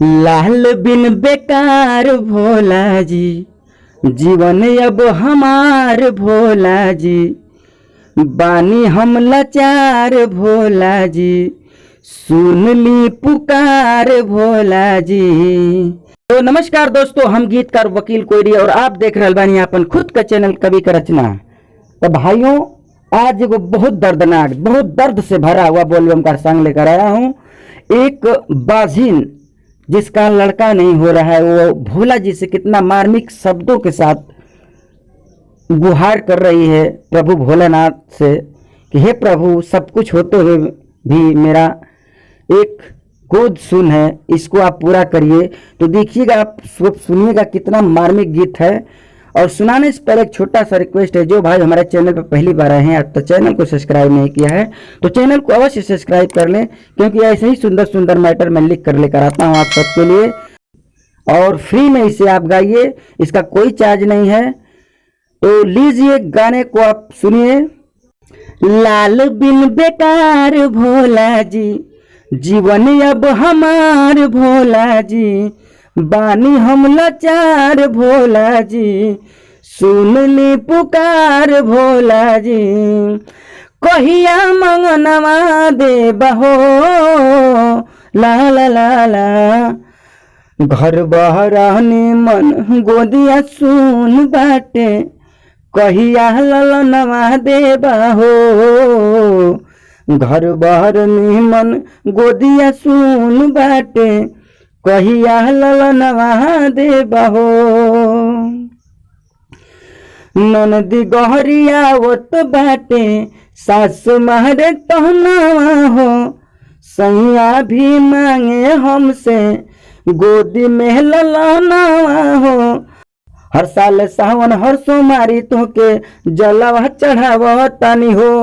लाल बिन बेकार भोला जी, जीवन अब हमार भोला जी, बानी हम लाचार भोला जी, सुन ली पुकार भोला जी। तो नमस्कार दोस्तों, हम गीतकार वकील कोयरी और आप देख रहे बानी अपन खुद का चैनल कवि का रचना। तो भाइयों, आज एगो बहुत दर्दनाक, बहुत दर्द से भरा हुआ वॉल्यूम का सॉन्ग लेकर आया हूँ। एक बाजिन जिसका लड़का नहीं हो रहा है, वो भोला जी से कितना मार्मिक शब्दों के साथ गुहार कर रही है प्रभु भोलेनाथ से कि हे प्रभु, सब कुछ होते हुए भी मेरा एक गोद सुन है, इसको आप पूरा करिए। तो देखिएगा, आप सुनिएगा कितना मार्मिक गीत है। और सुनाने से पहले एक छोटा सा रिक्वेस्ट है, जो भाई हमारे चैनल पर पहली बार आए हैं तो चैनल को सब्सक्राइब नहीं किया है तो चैनल को अवश्य सब्सक्राइब कर लें, क्योंकि ऐसे ही सुंदर सुंदर मैटर मैं लिख कर लेकर आता हूँ आप सबके लिए। और फ्री में इसे आप गाइए, इसका कोई चार्ज नहीं है। तो लीजिए गाने को आप सुनिए। लाल बिन बेकार भोला जी, जीवन अब हमार भोला जी, बानी हम लाचार भोला जी, सुन ली पुकार भोला जी, कहिया मंगनवा दे बहो ला ला ला ला, घर बहराने मन गोदिया सुन बाटे, कहिया ललनवा दे बहो, घर बहराने मन गोदिया सुन बाटे, कहिया ललनवा दे बहो। ननदी गहरिया ओत बाटे, सास मारे तहनवा हो, सैया भी मांगे हमसे गोदी में ललनवा हो, हर साल सावन हर सोमारी तोके जलवा चढ़ाव तानी हो,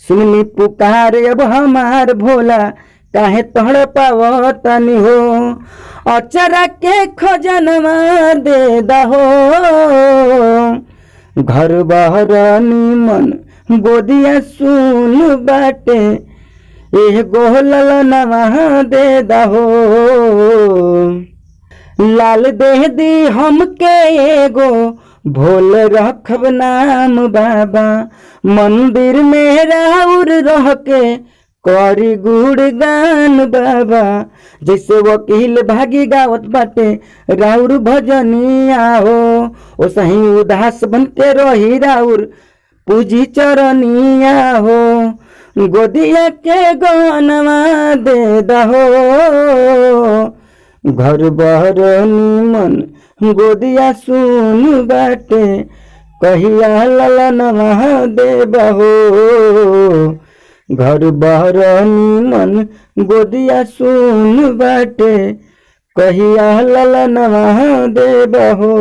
सुनली पुकार अब हमार भोला, काहे तोड़ पाव तानी हो, अचरा के खजनवा दे दहो, घर बहरानी मन गोदिया सुन बाटे, एगो ललनवा दे दहो, लाल दे दी हमके एगो, भोल रखब नाम बाबा, मंदिर में राउर रह के करी गुणगान बाबा, जैसे वकील भागी गावत बाटे राउर भजनिया हो, ओ सही उदास बन के रही राउर पूजी चरनिया हो, गोदिया के गनवा दे दहो, घर बहरानी मन गोदिया सुन बाटे, कहिया ललनवा दे बहो, घर बहरानी मन गोदिया सुन बाटे, कहिया ललनवा दे बहो।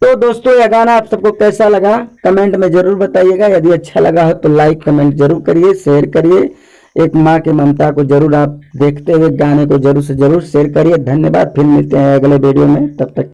तो दोस्तों, यह गाना आप सबको कैसा लगा कमेंट में जरूर बताइएगा। यदि अच्छा लगा हो तो लाइक कमेंट जरूर करिए, शेयर करिए। एक माँ की ममता को जरूर आप देखते हुए गाने को जरूर से जरूर शेयर करिए। धन्यवाद। फिर मिलते हैं अगले वीडियो में, तब तक